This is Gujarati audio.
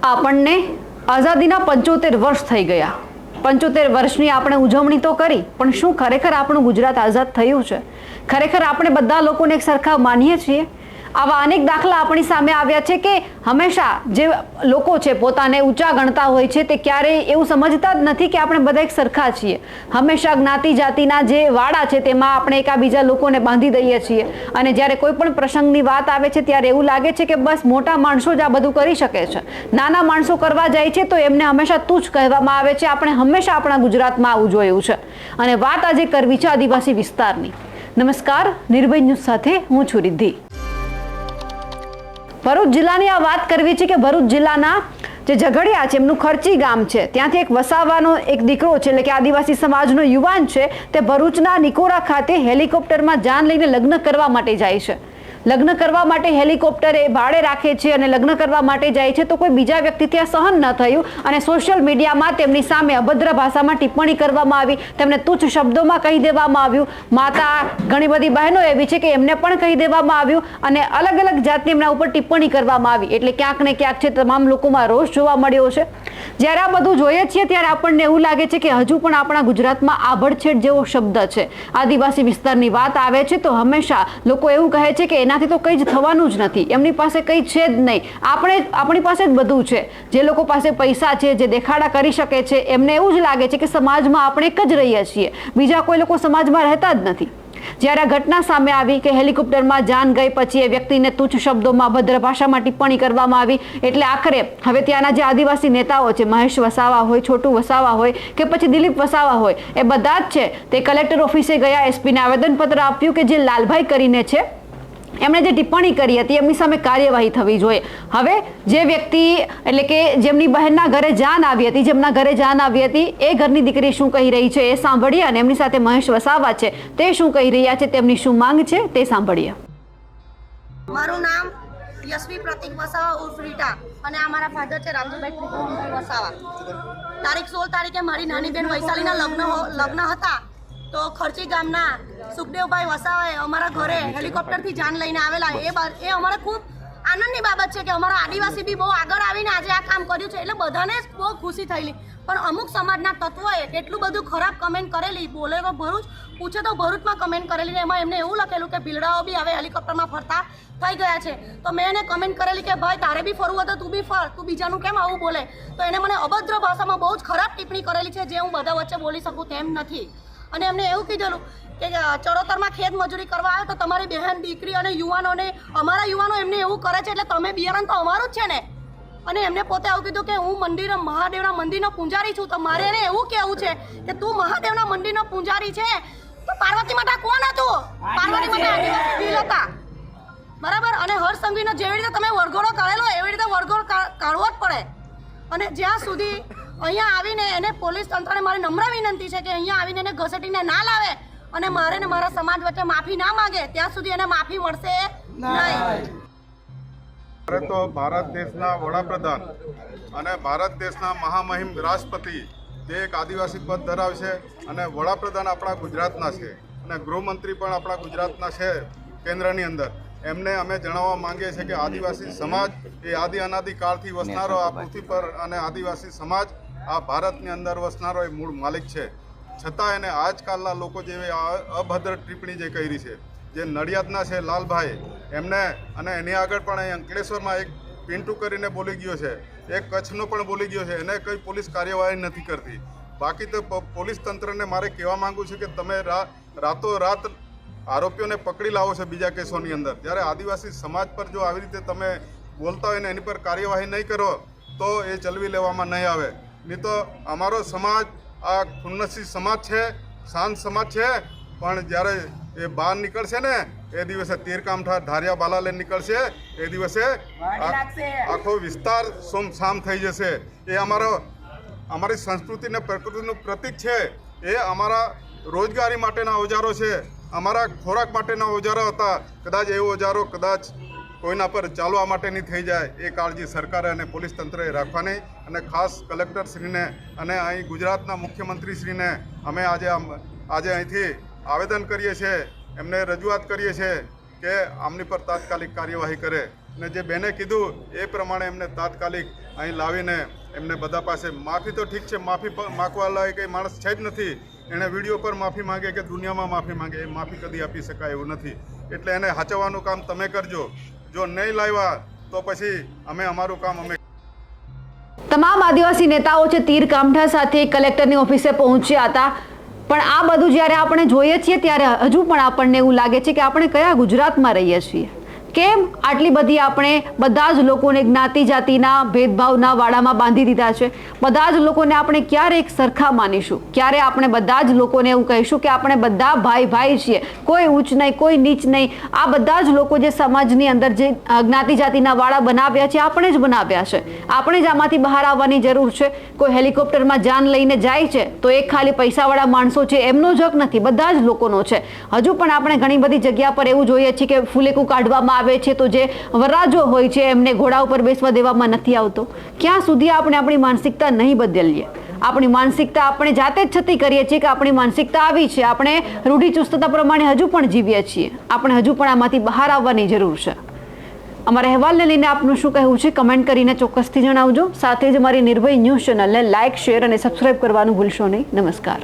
આપણને આઝાદીના 75 વર્ષ થઈ ગયા। 75 વર્ષની આપણે ઉજવણી તો કરી, પણ શું ખરેખર આપણું ગુજરાત આઝાદ થયું છે? ખરેખર આપણે બધા લોકોને એક સરખા માનીએ છીએ? આવા અનેક દાખલા આપણી સામે આવ્યા છે કે હંમેશા જે લોકો છે પોતાને ઊંચા ગણતા હોય છે તે ક્યારેય એવું સમજતા જ નથી કે આપણે બધા એક સરખા છીએ। હંમેશા જ્ઞાતિ જાતિના જે વાડા છે તેમાં આપણે એકાબીજા લોકોને બાંધી દઈએ છીએ, અને જ્યારે કોઈ પણ પ્રસંગની વાત આવે છે ત્યારે એવું લાગે છે કે બસ મોટા માણસો જ આ બધું કરી શકે છે, નાના માણસો કરવા જાય છે તો એમને હંમેશા તુચ્છ કહેવામાં આવે છે। આપણે હંમેશા આપણા ગુજરાતમાં આવું જોયું છે, અને વાત આજે કરવી છે આદિવાસી વિસ્તારની। નમસ્કાર, નિર્ભય ન્યૂઝ સાથે હું છું રિદ્ધિ। ભરૂચ જિલ્લાની આ વાત કરવી છે કે ભરૂચ જિલ્લાના જે ઝઘડિયા છે એમનું ખર્ચી ગામ છે, ત્યાંથી એક વસાવાનો એક દીકરો છે, એટલે કે આદિવાસી સમાજનો યુવાન છે, તે ભરૂચના નિકોરા ખાતે હેલિકોપ્ટરમાં જાન લઈને લગ્ન કરવા માટે જાય છે। લગ્ન કરવા માટે હેલિકોપ્ટર એ ભાડે રાખે છે અને લગ્ન કરવા માટે જાય છે તો કોઈ બીજા વ્યક્તિથી આ સહન ન થયું અને સોશિયલ મીડિયામાં તેમની સામે અભદ્ર ભાષામાં ટિપ્પણી કરવામાં આવી, તેમને તુચ્છ શબ્દોમાં કહી દેવામાં આવ્યું। માતા, ઘણી બધી બહેનો એવી છે કે એમને પણ કહી દેવામાં આવ્યું અને અલગ અલગ જાતની એમના ઉપર ટિપ્પણી કરવામાં આવી, એટલે ક્યાંક ને ક્યાંક છે તમામ લોકોમાં રોષ જોવા મળ્યો છે। જ્યારે આ બધું જોઈએ છીએ ત્યારે આપણને એવું લાગે છે કે હજુ પણ આપણા ગુજરાતમાં આભડછેડ જેવો શબ્દ છે। આદિવાસી વિસ્તારની વાત આવે છે તો હંમેશા લોકો એવું કહે છે કે એનાથી તો કંઈ જ થવાનું જ નથી, એમની પાસે કંઈ છે જ નહીં, આપણી પાસે જ બધું છે। જે લોકો પાસે પૈસા છે, જે દેખાડા કરી શકે છે, એમને એવું જ લાગે છે કે સમાજમાં આપણે એક જ રહીએ છીએ, બીજા કોઈ લોકો સમાજમાં રહેતા જ નથી। જ્યારે આ ઘટના સામે આવી કે હેલિકોપ્ટરમાં જાન ગઈ પછી એ વ્યક્તિને તુચ્છ શબ્દોમાં અભદ્ર ભાષામાં ટિપ્પણી કરવામાં આવી, એટલે આખરે હવે ત્યાંના જે આદિવાસી નેતાઓ છે, મહેશ વસાવા હોય, છોટુ વસાવા હોય કે પછી દિલીપ વસાવા હોય, એ બધા જ છે તે કલેક્ટર ઓફિસે ગયા, એસપીને આવેદનપત્ર આપ્યું કે જે લાલભાઈ કરીને છે એમણે જે ટિપ્પણી કરી હતી એમની સામે કાર્યવાહી થવી જોઈએ। હવે જે વ્યક્તિ એટલે કે જેમની બહેનના ઘરે જાન આવી હતી, જેમના ઘરે જાન આવી હતી, એ ઘરની દીકરી શું કહી રહી છે એ સાંભળીએ, અને એમની સાથે મહેશ વસાવા છે તે શું કહી રહ્યા છે, તેમની શું માંગ છે તે સાંભળીએ। મારું નામ યશવી પ્રતિક વસાવા ઉર્ફ રીટા, અને આ મારા ફાધર છે રામજીભાઈ ત્રિકોણભાઈ વસાવા। તારીખ 16 તારીખે મારી નાની બેન વૈશાલીના લગ્ન હતા તો ખર્ચી ગામના સુખદેવભાઈ વસાવાએ અમારા ઘરે હેલિકોપ્ટરથી જાન લઈને આવેલા। એ અમારે ખૂબ આનંદની બાબત છે કે અમારા આદિવાસી બી બહુ આગળ આવીને આજે આ કામ કર્યું છે, એટલે બધાને જ બહુ ખુશી થયેલી। પણ અમુક સમાજના તત્વોએ એટલું બધું ખરાબ કમેન્ટ કરેલી, બોલે તો ભરૂચ, પૂછે તો ભરૂચમાં કમેન્ટ કરેલી, ને એમાં એમને એવું લખેલું કે ભીલડાઓ બી હવે હેલિકોપ્ટરમાં ફરતા થઈ ગયા છે। તો મેં એને કમેન્ટ કરેલી કે ભાઈ તારે બી ફરવું હતું તું બી ફર, તું બીજાનું કેમ આવું બોલે? તો એને મને અભદ્ર ભાષામાં બહુ જ ખરાબ ટિપ્પણી કરેલી છે, જે હું બધા વચ્ચે બોલી શકું તેમ નથી। અને એમને એવું કીધેલું કે ચરોતરમાં ખેત મજૂરી કરવા આવે તો તમારી બહેન, દીકરી અને યુવાનોને, અમારા યુવાનો એમને એવું કરે છે એટલે તમે બિયારણ તો અમારું જ છે ને। અને એમને પોતે આવું કીધું કે હું મહાદેવના મંદિરનો પૂજારી છું, તો મારે એને એવું કહેવું છે કે તું મહાદેવના મંદિરનો પૂજારી છે તો પાર્વતી માતા કોણ હતું? પાર્વતી માતા આદિવાસી ભીલ હતા, બરાબર? અને હરસંઘવીનો જેવી રીતે તમે વરઘોડો કાઢેલો એવી રીતે વરઘોડો કાઢવો જ પડે। અને જ્યાં સુધી અહીંયા આવીને એને પોલીસ તંત્રને મારી નમ્ર વિનંતી છે કે અહીંયા આવીને એને ઘસેટીને ના લાવે અને મારે ને મારા સમાજ વચ્ચે માફી ના માંગે ત્યાં સુધી એને માફી મળશે નહીં। તો ભારત દેશના વડાપ્રધાન અને ભારત દેશના મહામહિમ રાષ્ટ્રપતિ તે એક આદિવાસી પદ ધરાવશે, અને વડાપ્રધાન આપણા ગુજરાતના છે અને ગૃહમંત્રી પણ આપણા ગુજરાતના છે કેન્દ્રની અંદર। એમને અમે જણાવવા માંગીએ છીએ કે આદિવાસી સમાજ એ આદિ અનાદિકાળથી વસનારો આ પૃથ્વી પર, અને આદિવાસી સમાજ આ ભારતની અંદર વસનારો એ મૂળ માલિક છે, છતાં એને આજકાલના લોકો જેવી અભદ્ર ટિપ્પણી જે કરી છે, જે નડિયાદના છે લાલભાઈ, એમને અને એની આગળ પણ અહીં અંકલેશ્વરમાં એક પિન્ટુ કરીને બોલી ગયો છે, એક કચ્છનો પણ બોલી ગયો છે, એને કંઈ પોલીસ કાર્યવાહી નથી કરતી। બાકી તો પોલીસ તંત્રને મારે કહેવા માગું છું કે તમે રાતોરાત આરોપીઓને પકડી લાવો છો બીજા કેસોની અંદર, જ્યારે આદિવાસી સમાજ પર જો આવી રીતે તમે બોલતા હોય ને એની પર કાર્યવાહી નહીં કરો તો એ ચલવી લેવામાં નહીં આવે। નહીં તો અમારો સમાજ આ ખુન્નસી સમાજ છે, શાંત સમાજ છે, પણ જ્યારે એ બહાર નીકળશે ને એ દિવસે તીરકામઠા ધારિયા બાલા લઈને નીકળશે એ દિવસે આખો વિસ્તાર સોમસામ થઈ જશે। એ અમારી સંસ્કૃતિ ને પ્રકૃતિનું પ્રતીક છે, એ અમારા રોજગારી માટેના ઓજારો છે, અમારા ખોરાક માટેના ઓજારો હતા, કદાચ એ ઓજારો કદાચ કોઈના પર ચાલવા માટેની થઈ જાય એ કાળજી સરકારે અને પોલીસ તંત્રએ રાખવાની। અને ખાસ કલેક્ટરશ્રીને અને અહીં ગુજરાતના મુખ્યમંત્રીશ્રીને અમે આજે અહીંથી આવેદન કરીએ છીએ, એમને રજૂઆત કરીએ છીએ કે આમની પર તાત્કાલિક કાર્યવાહી કરે ને જે બેને કીધું એ પ્રમાણે એમને તાત્કાલિક અહીં લાવીને એમને બધા પાસે માફી તો ઠીક છે, માફી માગવા લાયક કંઈ માણસ છે જ નથી. એણે વિડીયો પર માફી માંગે કે દુનિયામાં માફી માંગે, એ માફી કદી આપી શકાય એવું નથી. એટલે એને હાચવવાનું કામ તમે કરજો. જો નહીં લાવ્યા તો પછી અમે અમારું કામ અમે. તમામ આદિવાસી નેતાઓ છે તીર કામઠા સાથે કલેક્ટરની ઓફિસે પહોંચ્યા હતા, પણ આ બધું જ્યારે આપણે જોઈએ છીએ ત્યારે હજુ પણ આપણને એવું લાગે છે કે આપણે કયા ગુજરાતમાં રહીએ છીએ. કેમ આટલી બધી આપણે બધા જ લોકોને જ્ઞાતિ જાતિના ભેદભાવના વાડામાં બાંધી દીધા છે? બધા જ લોકોને આપણે ક્યારે એક સરખા માનીશું? ક્યારે આપણે બધા જ લોકોને એવું કહીશું કે આપણે બધા ભાઈ ભાઈ છીએ, કોઈ ઊંચ નહીં, કોઈ નીચ નહીં? આ બધા જ લોકો જે સમાજની અંદર જે જ્ઞાતિ જાતિના વાડા બનાવ્યા છે, આપણે જ બનાવ્યા છે. આપણે જ આમાંથી બહાર આવવાની જરૂર છે. કોઈ હેલિકોપ્ટરમાં જાન લઈને જાય છે તો એ ખાલી પૈસાવાળા માણસો છે એમનો જ હક નથી, બધા જ લોકોનો છે. હજુ પણ આપણે ઘણી બધી જગ્યા પર એવું જોઈએ છીએ કે ફુલેકું કાઢવામાં આવે છે તો જે વરરાજો હોય છે એમને ઘોડા ઉપર બેસવા દેવામાં નથી આવતો. ક્યાં સુધી આપણે આપણી માનસિકતા નહીં બદલીએ? આપણી માનસિકતા આપણે જાતે જ છતી કરીએ છીએ કે આપણી માનસિકતા આવી છે, આપણે રૂઢિચુસ્તતા પ્રમાણે હજુ પણ જીવીએ છીએ. આપણે હજુ પણ આમાંથી બહાર આવવાની જરૂર છે. અમારા અહેવાલને લઈને આપનું શું કહેવું છે કમેન્ટ કરીને ચોક્કસથી જણાવજો. સાથે જ અમારી નિર્ભય ન્યૂઝ ચેનલને લાઇક, શેર અને સબસ્ક્રાઇબ કરવાનું ભૂલશો નહીં. નમસ્કાર.